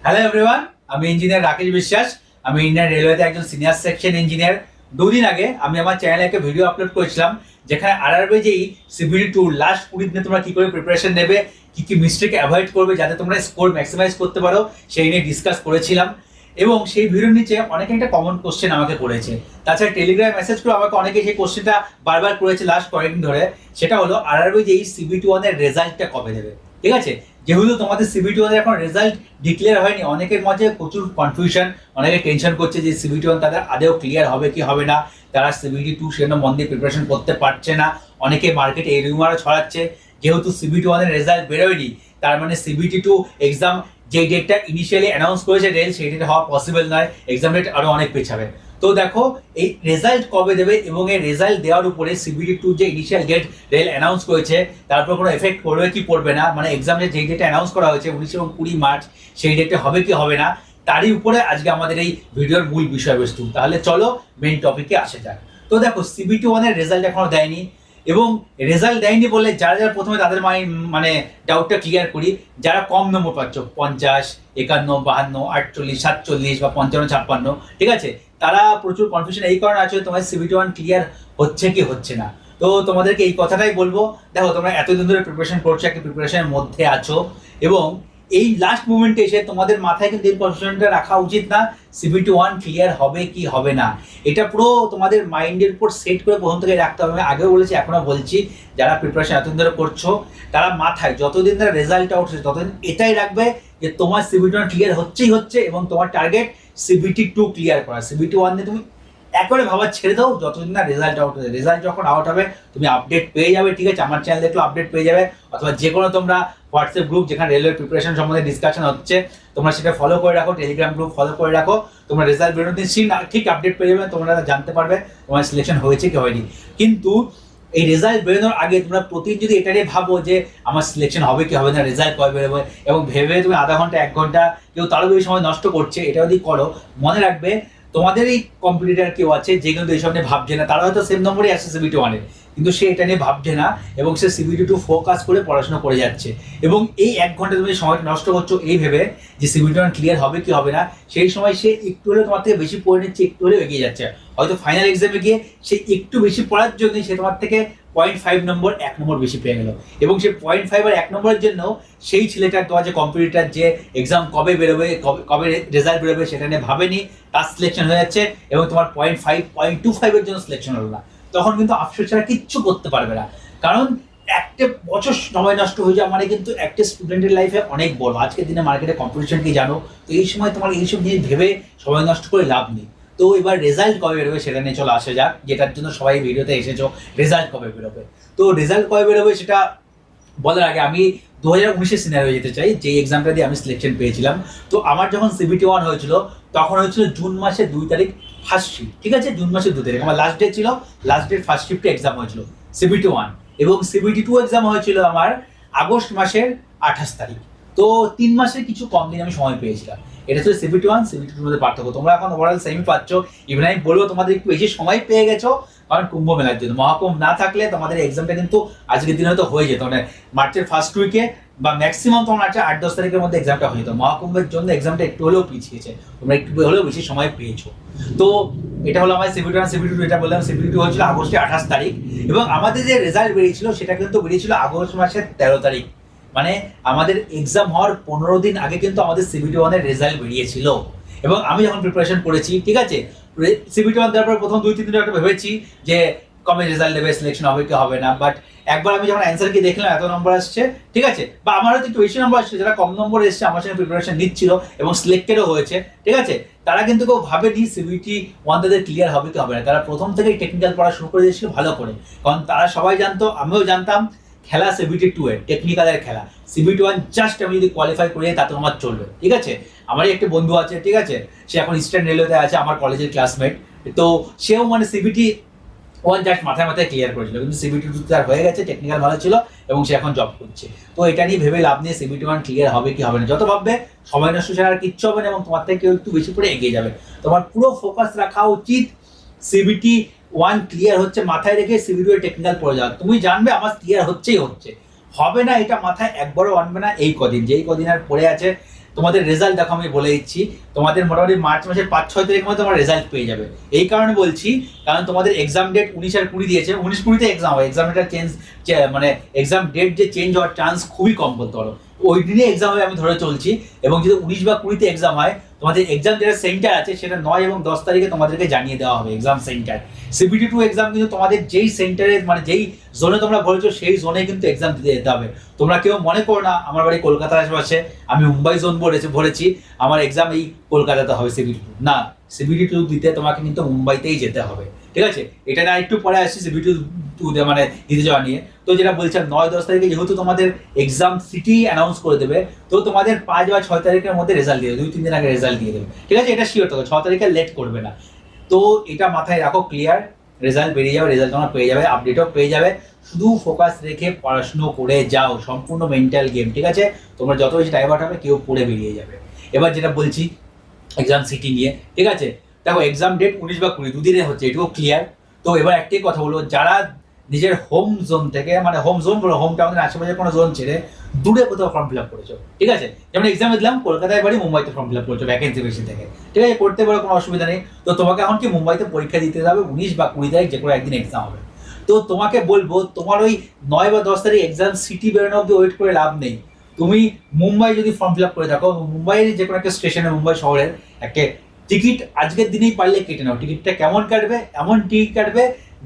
Hello everyone, আমি engineer Rakesh বিশ্বাস। আমি ইন্ডিয়ান রেলওয়েতে একজন সিনিয়র সেকশন ইঞ্জিনিয়ার। দুদিন আগে আমি আমার চ্যানেলে একটা ভিডিও আপলোড করেছিলাম, যেখানে আরআরবি যেই সিবিটি 2 লাস্ট 20 দিনে তোমরা কি করে প্রিপারেশন নেবে, কি কি মিস্টেক অ্যাভয়েড করবে যাতে তোমরা স্কোর ম্যাক্সিমাইজ করতে পারো, সেই নিয়ে ডিসকাস করেছিলাম। এবং সেই ভিডিওর নিচে অনেকে একটা কমন কোশ্চেন আমাকে করেছে। তাছাড়া টেলিগ্রাম মেসেজ করে আমাকে অনেকে সেই কোশ্চেনটা বারবার করেছে লাস্ট কয়েকদিন ধরে। সেটা হলো আরআরবি যেই সিবিটি 1 এর রেজাল্টটা কবে দেবে। ঠিক আছে, যেহেতু তোমাদের সিবিটি 1 এর এখন রেজাল্ট ডিক্লেয়ার হয়নি, অনেকের মধ্যে প্রচুর কনফিউশন, অনেকে টেনশন করছে যে সিবিটি 1 তাদের আদেও ক্লিয়ার হবে কি হবে না, তারা সিবিটি 2 সেজন্য মন দিয়ে প্রিপারেশন করতে পারছে না। অনেকে মার্কেটে এই রিউমারও ছড়াচ্ছে যেহেতু সিবিটি 1 এর রেজাল্ট বেরোয়নি, তার মানে সিবিটি 2 এক্সাম যে ডেটটা ইনিশিয়ালি অ্যানাউন্স করেছে রেল, সেই ডেটে হওয়া পসিবল নয়, এক্সাম ডেট আরো অনেক পেছাবে। তো দেখো এই রেজাল্ট কবে দেবে এবং এই রেজাল্ট দেওয়ার উপরে সিবিটি 2 যে ইনিশিয়াল ডেট রেল অ্যানাউন্স করেছে তারপর কোনো এফেক্ট পড়বে কি পড়বে না, মানে এক্সামের যেই ডেটে অ্যানাউন্স করা হয়েছে 19 এবং 20 মার্চ, সেই ডেটে হবে কি হবে না, তারই উপরে আজকে আমাদের এই ভিডিওর মূল বিষয়বস্তু। তাহলে চলো মেইন টপিকে আসা যাক। তো দেখো সিবিটি 1 এর রেজাল্ট এখনো দেয়নি, এবং রেজাল্ট দেয়নি বলে যারা যারা প্রথমে তাদের মানে ডাউটটা ক্লিয়ার করি। যারা কম নম্বর পাচ্ছ 50, 51, 52, 48, 47 বা 55, 56, ঠিক আছে, তারা প্রচুর কনফিউশন এই কারণে আছে তোমার সিবিটি 1 ক্লিয়ার হচ্ছে কি হচ্ছে না। তো তোমাদেরকে এই কথাটাই বলবো, দেখো তোমরা এতদিন ধরে প্রিপারেশন করছো, একটা প্রিপারেশনের মধ্যে আছো, এবং এই লাস্ট মোমেন্টে এসে তোমাদের মাথায় কিন্তু এই কনফিউশনটা রাখা উচিত না সিবিটি 1 ক্লিয়ার হবে কি হবে না। এটা পুরো তোমাদের মাইন্ডের উপর সেট করে প্রথম থেকে রাখতে হবে। আমি আগেও বলেছি, এখনো বলছি, যারা প্রিপারেশন এতদিন ধরে করছো তারা মাথায় যতদিন ধরে রেজাল্ট আউট হচ্ছে ততদিন এটাই রাখবে যে তোমার সিবিটি 1 ক্লিয়ার হচ্ছেই হচ্ছে, এবং তোমার টার্গেট সিবিটি 2 ক্লিয়ার করা। সিবিটি 1 নিয়ে তুমি একবারে ভাবা ছেড়ে দাও যতদিন না রেজাল্ট আউট হবে। রেজাল্ট যখন আউট হবে তুমি আপডেট পেয়ে যাবে, ঠিক আছে, আমার চ্যানেল দেখলেও আপডেট পেয়ে যাবে, অথবা যে কোনো তোমরা হোয়াটসঅ্যাপ গ্রুপ যেখানে রেলওয়ে প্রিপারেশন সম্বন্ধে ডিসকাশন হচ্ছে তোমরা সেটা ফলো করে রাখো, টেলিগ্রাম গ্রুপ ফলো করে রাখো, তোমরা রেজাল্ট বেরোনোর দিন ঠিক আপডেট পেয়ে যাবে, তোমরা জানতে পারবে তোমার সিলেকশন হয়েছে কি হয়নি। কিন্তু এই রেজাল্ট বেরোনোর আগে তোমরা প্রতিদিন যদি এটা নিয়ে ভাবো যে আমার সিলেকশন হবে কি হবে না, রেজাল্ট কবে বেরোবে, এবং ভেবে তুমি আধা ঘন্টা 1 ঘন্টা কেউ তারও বেশি সময় নষ্ট করছে, এটা যদি করো মনে রাখবে তোমাদের এই কম্পিটিটর কেউ আছে যে কিন্তু এইসব নিয়ে ভাবছে না, তারা হয়তো সেম নম্বরই আসছে সিবিটি 1 এর, কিন্তু সে এটা নিয়ে ভাবছে না এবং সে সিবিটি 2 ফোকাস করে পড়াশোনা করে যাচ্ছে। এবং এই 1 ঘন্টা তুমি সময়টা নষ্ট করছো এই ভেবে যে সিবিটি 1 ক্লিয়ার হবে কি হবে না, সেই সময় সে একটু হলেও তোমার থেকে বেশি পড়ে নিচ্ছে, একটু হলেও এগিয়ে যাচ্ছে। হয়তো ফাইনাল এক্সামে গিয়ে সে একটু বেশি পড়ার জন্যই সে তোমার থেকে 0.5 নম্বর 1 নম্বর বেশি পেয়ে গেল, এবং সে 0.5 আর 1 নম্বরের জন্য সেই ছেলেটার তোমার যে কম্পিটিটর যে এক্সাম কবে বেরোবে, কবে রেজাল্ট বেরোবে সেটা নিয়ে ভাবেনি, তার সিলেকশন হয়ে যাচ্ছে, এবং তোমার 0.5, 0.25 এর জন্য সিলেকশন হলো না। তখন কিন্তু আফসোস ছাড়া কিচ্ছু করতে পারবে না, কারণ একটা বছর সময় নষ্ট হয়ে যাওয়া মানে কিন্তু একটা স্টুডেন্টের লাইফে অনেক বড়। আজকের দিনে মার্কেটে কম্পিটিশন কি জানো, তো এই সময় তোমার এইসব নিয়ে ভেবে সময় নষ্ট করে লাভ নেই। তো এবার রেজাল্ট কবে বেরোবে সেটা নিয়ে চলে আসা যাক, যেটার জন্য সবাই ভিডিওতে এসেছো, রেজাল্ট কবে বেরোবে। তো রেজাল্ট কবে বেরোবে সেটা বলার আগে আমি 2019-এর সিনারিও যেতে চাই, যে এক্সামটা দিয়ে আমি সিলেকশন পেয়েছিলাম। তো আমার যখন সিবিটি 1 হয়েছিল তখন হয়েছিল জুন মাসের 2 তারিখ ফার্স্ট শিফট, ঠিক আছে, জুন মাসের 2 তারিখ আমার লাস্ট ডে ছিল, লাস্ট ডেট ফার্স্ট শিফটে এক্সাম হয়েছিল সিবিটি 1, এবং সিবিটি 2 এক্সাম হয়েছিল আমার আগস্ট মাসের 28 তারিখ। তো 3 মাসের কিছু কম দিন আমি সময় পেয়েছিলাম। এটা ছিল সিবিটি 1 সিবিটি 2 মধ্যে পার্থক্য। তোমরা এখন ওভারঅল সেমি পাচ্ছ, ইভেন আমি বলবো তোমাদের একটু বেশি সময় পেয়ে গেছো, কারণ কুম্ভ মেলার জন্য। মহাকুম্ভ না থাকলে তোমাদের এক্সামটা কিন্তু আজকের দিনে তো হয়ে যেত, মানে মার্চের ফার্স্ট উইকে বা ম্যাক্সিমাম তোমার আছে 8-10 তারিখের মধ্যে এক্সামটা হয়ে যেত। মহাকুম্ভের জন্য এক্সামটা একটু হলেও পিছিয়েছে, তোমরা একটু হলেও বেশি সময় পেয়েছো। তো এটা হলো আমার সিবিটি 1 সিবিটি 2, এটা বললাম। সিবিটি 2 হয়েছিল আগস্টের 28 তারিখ, এবং আমাদের যে রেজাল্ট বেরিয়েছিল সেটা কিন্তু বেরিয়েছিল আগস্ট মাসের 13 তারিখ, মানে আমাদের এক্সাম হওয়ার 15 দিন আগে কিন্তু আমাদের সিবিটি 1 এর রেজাল্ট বেরিয়েছিল। এবং আমি যখন প্রিপারেশন করেছি, ঠিক আছে, সিবিটি 1 দেওয়ার পর প্রথম 2-3 দিন একটা ভেবেছি যে কবে রেজাল্ট দেবে, সিলেকশন হবে কি হবে না, বাট একবার আমি যখন অ্যান্সার কি দেখলাম এত নম্বর আসছে, ঠিক আছে, বা আমার হয়তো একটু বেশি নম্বর আসছে, যারা কম নম্বর এসছে আমার সঙ্গে প্রিপারেশন নিচ্ছিল এবং সিলেক্টেডও হয়েছে, ঠিক আছে, তারা কিন্তু কেউ ভাবেনি সিবিটি 1 তাদের ক্লিয়ার হবে কি হবে না। তারা প্রথম থেকেই টেকনিক্যাল পড়া শুরু করে দিয়েছিল ভালো করে, কারণ তারা সবাই জানতো, আমিও জানতাম, খেলা সিবিটি 2 এর টেকনিক্যালের খেলা। সিবিটি 1 জাস্ট আমি যদি কোয়ালিফাই করে যাই তাতে আমার চলবে, ঠিক আছে। আমারই একটা বন্ধু আছে, ঠিক আছে, সে এখন ইস্টার্ন রেলওয়েতে আছে, আমার কলেজের ক্লাসমেট। তো সেও মানে সিবিটি 1 জাস্ট মাথায় মাথায় ক্লিয়ার করেছিল, কিন্তু সিবিটি 2 তার হয়ে গেছে, টেকনিক্যাল ভালো ছিল এবং সে এখন জব করছে। তো এটা নিয়ে ভেবে লাভ নেই সিবিটি 1 ক্লিয়ার হবে কি হবে না। যত ভাববে সময় নষ্ট ছাড়া আর কিচ্ছু হবে না, এবং তোমার থেকে কেউ একটু বেশি করে এগিয়ে যাবে। তোমার পুরো ফোকাস রাখা উচিত সিবিটি 1 ক্লিয়ার হচ্ছে মাথায় রেখে সিবিটি 2 টেকনিক্যাল পড়ে যাও। তুমি জানবে আমার ক্লিয়ার হচ্ছেই হচ্ছে, হবে না এটা মাথায় একবারও আনবে না। এই কদিন যেই কদিন আর পড়ে আছে তোমাদের রেজাল্ট দেখো আমি বলে দিচ্ছি, তোমাদের মোটামুটি মার্চ মাসের 5-6 তারিখের মধ্যে তোমরা রেজাল্ট পেয়ে যাবে। এই কারণে বলছি, কারণ তোমাদের এক্সাম ডেট 19 আর 20 দিয়েছে, 19-20তে এক্সাম হয়, এক্সাম ডেটটা মানে এক্সাম ডেট যে চেঞ্জ হওয়ার চান্স খুবই কম বলতে পারো, ওই দিনে এক্সাম হবে আমি ধরে চলছি। এবং যদি 19 বা 20তে এক্সাম হয়, তোমাদের এক্সাম যেটা সেন্টার আছে সেটা 9 এবং 10 তারিখে তোমাদেরকে জানিয়ে দেওয়া হবে এক্সাম সেন্টার। CBT2 এক্সাম কিন্তু তোমাদের যেই সেন্টারে মানে যেই জোনে তোমরা ভরেছো সেই জোনে কিন্তু এক্সাম দিতে যেতে হবে। তোমরা কেউ মনে করো না আমার বাড়ি কলকাতার আশেপাশে, আমি মুম্বাই জোন ভরেছি, আমার এক্সাম এই কলকাতাতে হবে CBT2, না, CBT2 দিতে তোমাকে কিন্তু মুম্বাইতেই যেতে হবে, ঠিক আছে? এটা না একটু পরে আসছি CBT2 মানে দিতে যাওয়া নিয়ে। তো যেটা বলছিলাম 9-10 তারিখে যেহেতু তোমাদের এক্সাম সিটি অ্যানাউন্স করে দেবে, তো তোমাদের 5 বা 6 তারিখের মধ্যে রেজাল্ট দিয়ে দেবে, 2-3 দিন আগে রেজাল্ট দিয়ে দেবে, ঠিক আছে? এটা শিওর থাকো, 6 তারিখে লেট করবে না। তো এটা মাথায় রাখো, ক্লিয়ার, রেজাল্ট বেরিয়ে যাবে, রেজাল্ট তোমরা পেয়ে যাবে, আপডেটও পেয়ে যাবে। শুধু ফোকাস রেখে পড়াশুনো করে যাও, সম্পূর্ণ মেন্টাল গেম, ঠিক আছে? তোমরা যত বেশি ডাইভার্ট হবে কেউ পড়ে বেরিয়ে যাবে। এবার যেটা বলছি এক্সাম সিটি নিয়ে, ঠিক আছে? দেখো এক্সাম ডেট 19 বা 20 দুদিনে হচ্ছে, এটুকু ক্লিয়ার। তো এবার একটাই কথা বলবো, যারা নিজের হোম জোন থেকে মানে হোম জোন বলো, হোম টাউনের আশেপাশে কোনো জোন ছেড়ে দূরে কোথাও ফর্ম ফিল আপ করেছো, ঠিক আছে? যেমন এক্সামে দিলাম কলকাতায় বাড়ি, মুম্বাইতে ফর্ম ফিল আপ করেছো ভ্যাকেন্সি বেশি থেকে, ঠিক আছে? করতে পারো, কোনো অসুবিধা নেই। তো তোমাকে এখন কি মুম্বাইতে পরীক্ষা দিতে হবে 19 বা 20 তারিখ, যে কোনো একদিন এক্সাম হবে। তো তোমাকে বলবো, তোমার ওই 9 বা 10 তারিখ এক্সাম সিটি বেরোনো অব্দি ওয়েট করে লাভ নেই। তুমি মুম্বাই যদি ফর্ম ফিল আপ করে থাকো, মুম্বাইয়ের যে কোনো একটা স্টেশনে, মুম্বাই শহরের একটা টিকিট আজকের দিনেই পারলে কেটে নাও। টিকিটটা কেমন কাটবে? এমন টিকিট কাটবে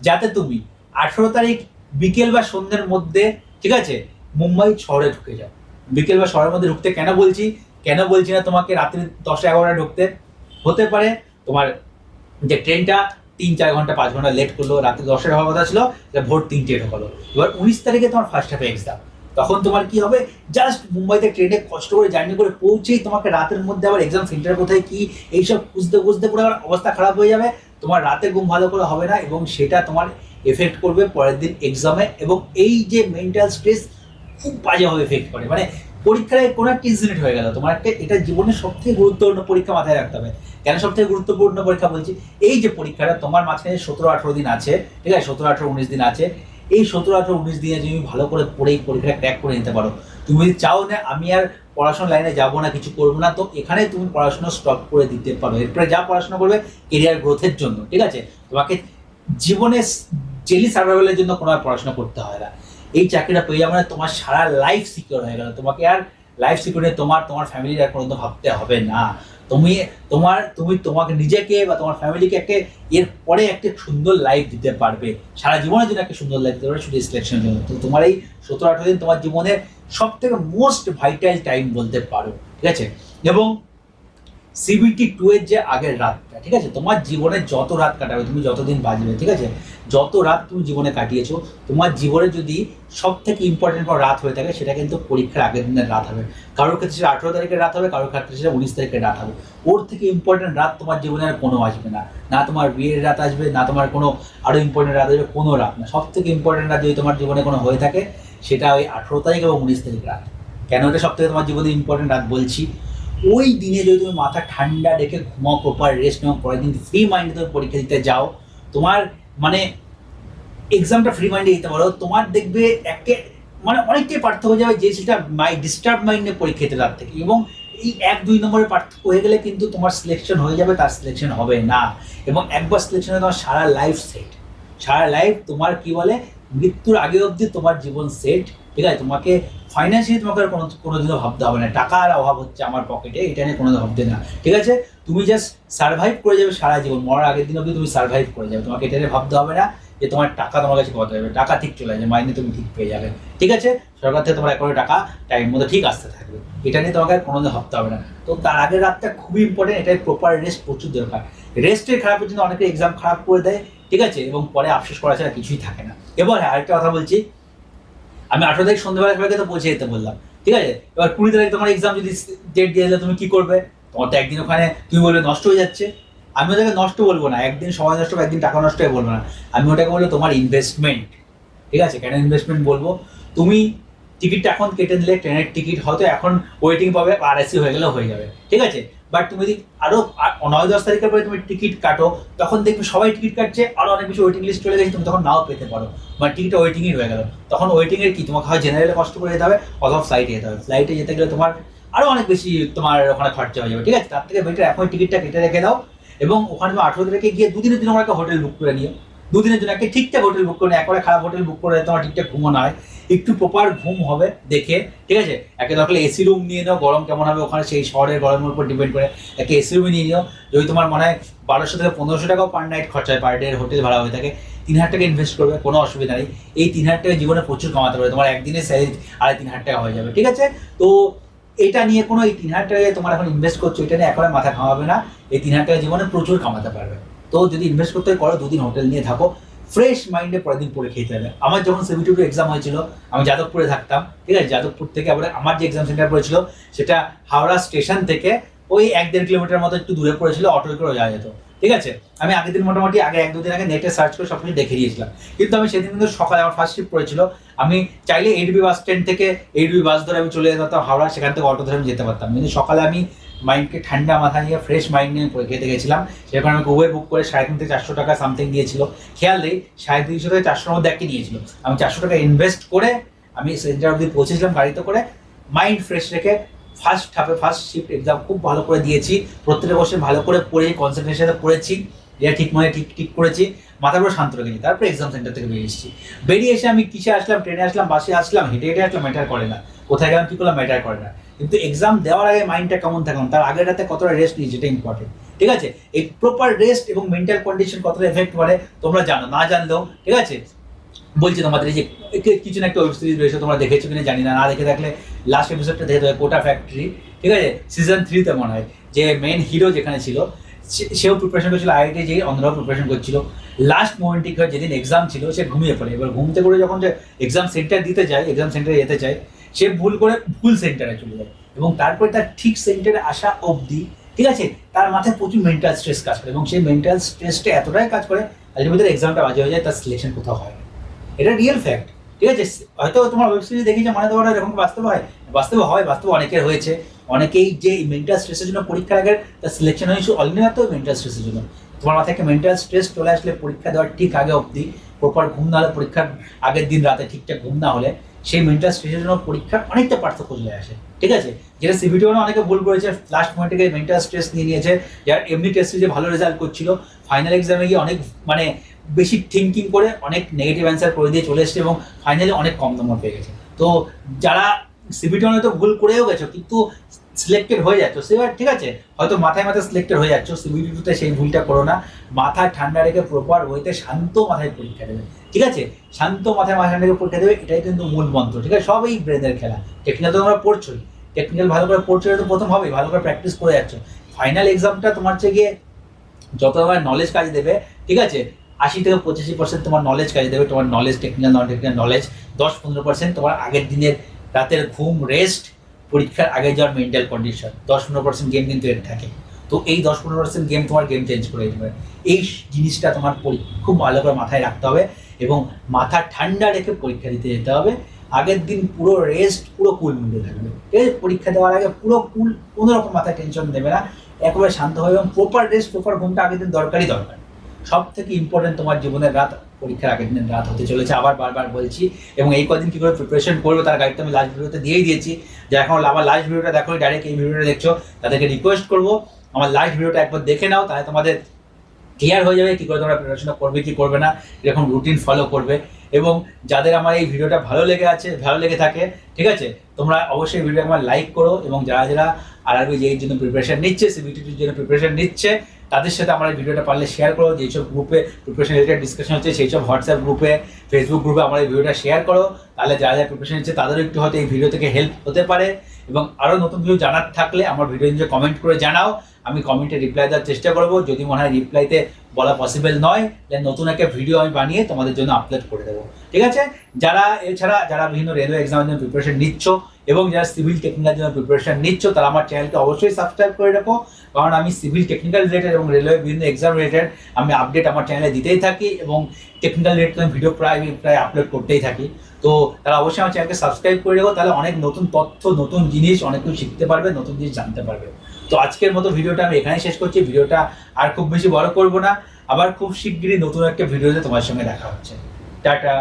যাতে তুমি 18 তারিখ বিকেল বা সন্ধ্যের মধ্যে, ঠিক আছে, মুম্বাই শহরে ঢুকে যাও। বিকেল বা শহরের মধ্যে ঢুকতে কেন বলছি না তোমাকে রাত্রি 10-11টায় ঢুকতে? হতে পারে তোমার যে ট্রেনটা 3-4 ঘন্টা 5 ঘন্টা লেট করলো, রাত্রি 10টায় হওয়ার কথা ছিল, ভোর 3টে ঢোকালো। এবার 19 তারিখে তোমার ফার্স্ট হাফে এক্সাম, তখন তোমার কি হবে? জাস্ট মুম্বাইতে ট্রেনে কষ্ট করে জার্নি করে পৌঁছেই তোমাকে রাতের মধ্যে আবার এক্সাম সেন্টার কোথায় কি এইসব খুঁজতে পুরো আবার অবস্থা খারাপ হয়ে যাবে। তোমার রাতে ঘুম ভালো করে হবে না, এবং সেটা তোমার এফেক্ট করবে পরের দিন এক্সামে। এবং এই যে মেন্টাল স্ট্রেস খুব বাজেভাবে এফেক্ট করে, মানে পরীক্ষায় কোনো একটা ইনসিডেন্ট হয়ে গেল তোমার, একটা এটা জীবনের সবথেকে গুরুত্বপূর্ণ পরীক্ষা, মাথায় রাখতে হবে। কেন সবথেকে গুরুত্বপূর্ণ পরীক্ষা বলছি? এই যে পরীক্ষাটা তোমার মাঝখানে 17-18 দিন আছে, ঠিক আছে? 17-18-19 দিন আছে। এই 17-18-19 দিনে তুমি ভালো করে পড়ে এই পরীক্ষাটা ক্র্যাক করে নিতে পারো। তুমি যদি চাও না আমি আর পড়াশোনার লাইনে যাবো না, কিছু করবো না, তো এখানে তুমি পড়াশোনা স্টপ করে দিতে পারো। এরপরে যা পড়াশোনা করবে কেরিয়ার গ্রোথের জন্য, ঠিক আছে? তোমাকে জীবনে ডেইলি সার্ভাইভালের জন্য কোনো আর পড়াশোনা করতে হয় না। এই চাকরিটা পেয়ে যাবে মানে তোমার সারা লাইফ সিকিউর হয়ে গেল। তোমাকে আর লাইফ সিকিউরিটি তোমার ফ্যামিলির আর কোনো ভাবতে হবে না। তুমি তোমাকে নিজেকে বা তোমার ফ্যামিলিকে একটা এরপরে একটা সুন্দর লাইফ দিতে পারবে, সারা জীবনের জন্য একটা সুন্দর লাইফ দিতে পারবে, শুধু সিলেকশনের জন্য। তো তোমার এই 17-18 দিন তোমার জীবনের সবথেকে মোস্ট ভাইটাল টাইম বলতে পারো, ঠিক আছে? এবং CBT2 এর যে আগের রাতটা, ঠিক আছে, তোমার জীবনে যত রাত কাটাবে, তুমি যতদিন বাঁচবে, ঠিক আছে, যত রাত তুমি জীবনে কাটিয়েছো, তোমার জীবনে যদি সব থেকে ইম্পর্টেন্ট কোনো রাত হয়ে থাকে সেটা কিন্তু পরীক্ষার আগের দিনের রাত হবে। কারোর ক্ষেত্রে সেটা 18 তারিখের রাত হবে, কারোর ক্ষেত্রে সেটা 19 তারিখের রাত হবে। ওর থেকে ইম্পর্টেন্ট রাত তোমার জীবনে আর কোনো আসবে না। না তোমার বিয়ের রাত আসবে, না তোমার কোনো আরও ইম্পর্টেন্ট রাত আসবে, কোনো রাত না। সব থেকে ইম্পর্টেন্ট রাত যদি তোমার জীবনে কোনো হয়ে থাকে সেটা ওই 18 তারিখ এবং 19 তারিখ রাত। কেন এটা সব থেকে তোমার জীবনে ইম্পর্টেন্ট রাত বলছি? ওই দিনে যদি তুমি মাথা ঠান্ডা রেখে ঘুমাও, প্রপার রেস্ট নেও, পরের দিন ফ্রি মাইন্ডে তুমি পরীক্ষা দিতে যাও, তোমার মানে এক্সামটা ফ্রি মাইন্ডে দিতে পারো, তোমার দেখবে মানে অনেকটাই পার্থক্য হয়ে যাবে যে সেটা ডিস্টার্ব মাইন্ডে পরীক্ষা দিতে তার থেকে। এবং এই 1-2 নম্বরের পার্থক্য হয়ে গেলে কিন্তু তোমার সিলেকশন হয়ে যাবে, তার সিলেকশন হবে না। এবং একবার সিলেকশন হয়ে তোমার সারা লাইফ সেট, সারা লাইফ তোমার কি বলে মৃত্যুর আগে অবধি তোমার জীবন সেট, ঠিক আছে? তোমাকে ফাইন্যান্সিয়ালি তোমাকে আর কোনোদিনও ভাবতে হবে না, টাকার অভাব হচ্ছে আমার পকেটে এটা নিয়ে কোনোদিন ভাবতে না, ঠিক আছে? তুমি জাস্ট সার্ভাইভ করে যাবে সারা জীবন, মরার আগের দিন অবধি তুমি সার্ভাইভ করে যাবে। তোমাকে এটা নিয়ে ভাবতে হবে না যে তোমার টাকা তোমার কাছে কত যাবে, টাকা ঠিক চলে যাবে, মাইনে তুমি ঠিক পেয়ে যাবে, ঠিক আছে? সরকার থেকে তোমার অ্যাকাউন্টে টাকা টাইম মতো ঠিক আসতে থাকবে, এটা নিয়ে তোমাকে আর কোনোদিন ভাবতে হবে না। তো তার আগের রাতটা খুবই ইম্পর্টেন্ট, এটাই প্রপার রেস্ট প্রচুর দরকার। রেস্টের খারাপের জন্য অনেকে এক্সাম খারাপ করে দেয়, ঠিক আছে? এবং পরে আফসোস করা ছাড়া কিছুই থাকে না। এবার আরেকটা কথা বলছি, আমি 18 তারিখ সন্ধ্যাবেলা সবাইকে তো পৌঁছে যেতে বললাম, ঠিক আছে? এবার 20 তারিখ তোমার এক্সাম যদি ডেট দিয়ে দিলে তুমি কি করবে? তোমার তো একদিন ওখানে তুমি বলবে নষ্ট হয়ে যাচ্ছে। আমি ওটাকে নষ্ট বলবো না, একদিন সময় নষ্ট, একদিন টাকা নষ্ট হয়ে বলবো না, আমি ওটাকে বলবো তোমার ইনভেস্টমেন্ট, ঠিক আছে? কেন ইনভেস্টমেন্ট বলবো? তুমি টিকিটটা এখন কেটে দিলে, ট্রেনের টিকিট হয়তো এখন ওয়েটিং পাবে, RSC হয়ে গেলেও হয়ে যাবে, ঠিক আছে? বাট তুমি যদি আরো 9-10 তারিখের পরে তুমি টিকিট কাটো, তখন দেখবে সবাই টিকিট কাটছে, আরো অনেক বেশি ওয়েটিং লিস্ট চলে গেছে, তুমি তখন নাও পেতে পারো, মানে টিকিটটা ওয়েটিংই হয়ে গেল। তখন ওয়েটিং এর কি তোমাকে হয় জেনারেলে কষ্ট করে যেতে হবে অথবা ফ্লাইটে যেতে হবে। ফ্লাইটে যেতে গেলে তোমার আরো অনেক বেশি তোমার ওখানে খরচা হয়ে যাবে, ঠিক আছে? তার থেকে বেটার এখন টিকিটটা কেটে রেখে দাও এবং ওখানে তুমি 18 তারিখে গিয়ে দুদিনের জন্য একটা হোটেল বুক করে নিও। দুদিনের জন্য একটা ঠিকঠাক হোটেল বুক করে, একবারে খারাপ হোটেল বুক করে তোমার ঠিকঠাক ঘুমো না হয়, একটু প্রপার ঘুম হবে দেখে, ঠিক আছে? একে দরকার এসি রুম নিয়ে নাও, গরম কেমন হবে ওখানে সেই শহরের গরমের উপর ডিপেন্ড করে একটা এসি রুমে নিয়ে নিও। যদি তোমার মনে হয় 1200 থেকে 1500 টাকাও পার নাইট খরচা হয়, পার ডে হোটেল ভাড়া হয়ে থাকে, 3000 টাকা ইনভেস্ট করবে, কোনো অসুবিধা নেই। এই 3000 টাকা জীবনে প্রচুর কামাতে পারবে, তোমার একদিনের স্যালারি 2500 টাকা হয়ে যাবে, ঠিক আছে? তো এটা নিয়ে কোনো এই 3000 টাকা তোমার এখন ইনভেস্ট করছো, এটা নিয়ে এখন মাথা ঘামাবে না। এই 3000 টাকা জীবনে প্রচুর কামাতে পারবে। তো যদি ইনভেস্ট করতে করো, 2 দিন হোটেল নিয়ে থাকো, ফ্রেশ মাইন্ডে পরের দিন পড়ে খেতে হবে। আমার যখন সিভিটি এক্সাম হয়েছিল, আমি যাদবপুরে থাকতাম, ঠিক আছে? যাদবপুর থেকে আবার আমার যে এক্সাম সেন্টার পড়েছিল সেটা হাওড়া স্টেশন থেকে ওই 1-1.5 কিলোমিটার মতো একটু দূরে পড়েছিল, অটো করে যাওয়া যেত, ঠিক আছে? আমি আগের দিন মোটামুটি আগে 1-2 দিন আগে নেটে সার্চ করে সব কিছু দেখে দিয়েছিলাম। কিন্তু আমি সেদিন কিন্তু সকালে আমার ফার্স্ট শিফট পড়েছিল, আমি চাইলে 8B বাস স্ট্যান্ড থেকে 8B বাস ধরে আমি চলে যেতাম হাওড়া, সেখান থেকে অটো ধরে আমি যেতে পারতাম। কিন্তু সকালে আমি মাইন্ডকে ঠান্ডা মাথা নিয়ে ফ্রেশ মাইন্ড নিয়ে খেতে গেছিলাম। সেখানে আমাকে উবের বুক করে 350 থেকে 400 টাকা সামথিং দিয়েছিল, খেয়াল নেই 350 থেকে 400-র মধ্যে একটা নিয়েছিল। আমি 400 টাকা ইনভেস্ট করে আমি সেন্টার অব্দি পৌঁছেছিলাম গাড়িতে করে, মাইন্ড ফ্রেশ রেখে ফার্স্ট শিফট এক্সাম খুব ভালো করে দিয়েছি, প্রত্যেকটা বসে ভালো করে পড়ে কনসেন্ট্রেশনে পড়েছি, যেটা ঠিক মনে ঠিক করেছি, মাথার উপর শান্ত রেখেছি। তারপরে এক্সাম সেন্টার থেকে বেরিয়ে এসেছি। বেরিয়ে এসে আমি কিসে আসলাম, ট্রেনে আসলাম, বাসে আসলাম, হেঁটে আসলাম, ম্যাটার করে না, কোথায় গেলাম কী করলাম ম্যাটার করে না। কিন্তু এক্সাম দেওয়ার আগে মাইন্ডটা কেমন থাকলাম, তার আগের রাতে কতটা রেস্ট নিয়েছি, এটা ইম্পর্টেন্ট, ঠিক আছে? এই প্রপার রেস্ট এবং মেন্টাল কন্ডিশন কতটা এফেক্ট করে তোমরা জানো, না জানলেও, ঠিক আছে? বলছি তোমাদের এই যে কিছু না একটা ওয়েব সিরিজ রয়েছে, তোমরা দেখেছো কিনা জানি না, না দেখে থাকলে লাস্ট এপিসোডটা দেখে দেবে, কোটা ফ্যাক্টরি, ঠিক আছে? সিজন 3-তে মনে হয় যে মেন হিরো যেখানে ছিল সেও প্রিপারেশন করছিল, আইআইটি যে অন্যরাও প্রিপারেশন করছিল। লাস্ট মোমেন্টে যেদিন এক্সাম ছিল সে ঘুমিয়ে পড়ে। এবার ঘুমতে করে যখন যে এক্সাম সেন্টার দিতে যায়, এক্সাম সেন্টারে যেতে চায়, সে ভুল করে ভুল সেন্টারে চলে যায় এবং তারপরে তার ঠিক সেন্টারে আসা অবধি, ঠিক আছে, তার মাথায় প্রচুর মেন্টাল স্ট্রেস কাজ করে এবং সেই মেন্টাল স্ট্রেসটা এতটাই কাজ করে আলটিমেটলি এক্সামটা বাজে হয়ে যায়, তার সিলেকশন কোথাও হয় না। এটা রিয়েল ফ্যাক্ট, ঠিক আছে? হয়তো তোমার ওয়েব সিরিজ দেখেছে মানে তোমার এরকম বাস্তবে হয়, বাস্তবে হয়, বাস্তবে অনেকের হয়েছে। অনেকেই যে মেন্টাল স্ট্রেসের জন্য পরীক্ষার আগে তার সিলেকশন হয়েছে অলরেডি না, তো মেন্টাল স্ট্রেসের জন্য তোমার মাথায় একটা মেন্টাল স্ট্রেস চলে আসলে পরীক্ষা দেওয়ার ঠিক আগে অবধি প্রপার ঘুম না হলে, পরীক্ষার আগের দিন রাতে ঠিকঠাক ঘুম না হলে, সেই মেন্টাল স্ট্রেসের জন্য পরীক্ষার অনেকটা পার্থক্য চলে আসে, ঠিক আছে? যেটা সিভিটি অনেকে ভুল করেছে, লাস্ট মোমেন্টে গিয়ে মেন্টাল স্ট্রেস নিয়ে নিয়েছে, যার এমনি টেস্টে যে ভালো রেজাল্ট করছিল, ফাইনাল এক্সামে গিয়ে অনেক মানে বেশি থিঙ্কিং করে অনেক নেগেটিভ অ্যান্সার করে দিয়ে চলে এসেছে এবং ফাইনালি অনেক কম নম্বর পেয়ে গেছে। তো যারা সিভিটি তো ভুল করেও গেছো কিন্তু সিলেক্টেড হয়ে যাচ্ছ, সেবার ঠিক আছে, হয়তো মাথায় মাথায় সিলেক্টেড হয়ে যাচ্ছ, সিভিটি টুতে সেই ভুলটা করো না। মাথা ঠান্ডা রেখে প্রপার ওয়েতে শান্ত মাথায় পরীক্ষা দেবে, ঠিক আছে? শান্ত মাথায় রেখে পরীক্ষা দেবে, এটাই কিন্তু মূল মন্ত্র, ঠিক আছে? সব এই ব্রেনের খেলা। টেকনিক্যাল তো তোমরা পড়ছোই, টেকনিক্যাল ভালো করে পড়ছো, তো প্রথম হবেই, ভালো করে প্র্যাকটিস করে যাচ্ছ। ফাইনাল এক্সামটা তোমার হচ্ছে গিয়ে যত তোমার নলেজ কাজ দেবে, ঠিক আছে, 80 থেকে 85% তোমার নলেজ কাজে দেবে, তোমার knowledge, technical non technical knowledge. 10-15% তোমার আগের দিনের রাতের ঘুম, রেস্ট, পরীক্ষার আগে যাওয়ার মেন্টাল কন্ডিশন, 10-15% গেম কিন্তু এর থাকে। তো এই 10-15% গেম তোমার গেম চেঞ্জ করে দিতে পারে। এই জিনিসটা তোমার খুব ভালো করে মাথায় রাখতে হবে এবং মাথা ঠান্ডা রেখে পরীক্ষা দিতে যেতে হবে। আগের দিন পুরো রেস্ট, পুরো কুল মুডে থাকবে, ঠিক আছে? পরীক্ষা দেওয়ার আগে পুরো কুল, কোনো রকম মাথায় টেনশন দেবে না, একেবারে শান্ত হবে এবং প্রপার রেস্ট, প্রপার ঘুমটা আগের দিন দরকারই দরকার। সব থেকে ইম্পর্টেন্ট তোমার জীবনের রাত, পরীক্ষার আগের দিনের রাত হতে চলেছে, আবার বারবার বলছি। এবং এই কদিন কী করে প্রিপারেশন করবে তার গাইডটা আমি লাস্ট ভিডিওতে দিয়েই দিয়েছি। যারা এখন আবার লাস্ট ভিডিওটা দেখো, ডাইরেক্ট এই ভিডিওটা দেখছো, তাদেরকে রিকোয়েস্ট করবো আমার লাস্ট ভিডিওটা একবার দেখে নাও, তাহলে তোমাদের ক্লিয়ার হয়ে যাবে কী করে তোমরা প্রিপারেশনটা করবে কি করবে না, এরকম রুটিন ফলো করবে। এবং যাদের আমার এই ভিডিওটা ভালো লেগে থাকে, ঠিক আছে, তোমরা অবশ্যই ভিডিও আমার লাইক করো এবং যারা যারা আরআরবি যেই জন্য প্রিপারেশন নিচ্ছে, সিবিটির জন্য প্রিপারেশন নিচ্ছে, তাদের সাথে আমার এই ভিডিওটা পারলে শেয়ার করো। যেসব গ্রুপে প্রিপারেশন রিলেটেড ডিসকাশন হচ্ছে সেই সব হোয়াটসঅ্যাপ গ্রুপে, ফেসবুক গ্রুপে আমার এই ভিডিওটা শেয়ার করো, তাহলে যারা যারা প্রিপারেশন নিচ্ছে তাদেরও একটু হয়তো এই ভিডিও থেকে হেল্প হতে পারে। এবং আরও নতুন ভিডিও জানার থাকলে আমার ভিডিও নিচে কমেন্ট করে জানাও, আমি কমেন্টে রিপ্লাই দেওয়ার চেষ্টা করবো। যদি মনে হয় রিপ্লাইতে বলা পসিবল নয়, তাহলে নতুন একটা ভিডিও আমি বানিয়ে তোমাদের জন্য আপলোড করে দেবো, ঠিক আছে? এছাড়া যারা বিভিন্ন রেলওয়ে এক্সামের জন্য প্রিপারেশন নিচ্ছ এবং যারা সিভিল টেকনিক্যাল জন্য প্রিপারেশন নিচ্ছ, তারা আমার চ্যানেলকে অবশ্যই সাবস্ক্রাইব করে রাখো, কারণ আমি সিভিল টেকনিক্যাল রিলেটেড এবং রেলওয়ে বিভিন্ন এক্সাম রিলেটেড আমি আপডেট আমার চ্যানেলে দিতেই থাকি এবং টেকনিক্যাল রিলেটেড ভিডিও প্রায় আপলোড করতেই থাকি। তো তারা অবশ্যই আমার চ্যানেলকে সাবস্ক্রাইব করে রাখো, তাহলে অনেক নতুন তথ্য, নতুন জিনিস অনেক কিছু শিখতে পারবে, নতুন জিনিস জানতে পারবে। তো আজকের মতো ভিডিওটা আমি এখানেই শেষ করছি। ভিডিওটা আর খুব বেশি বড় করবো না, আবার খুব শিগগিরই নতুন একটা ভিডিওতে তোমার সঙ্গে দেখা হচ্ছে। টাটা।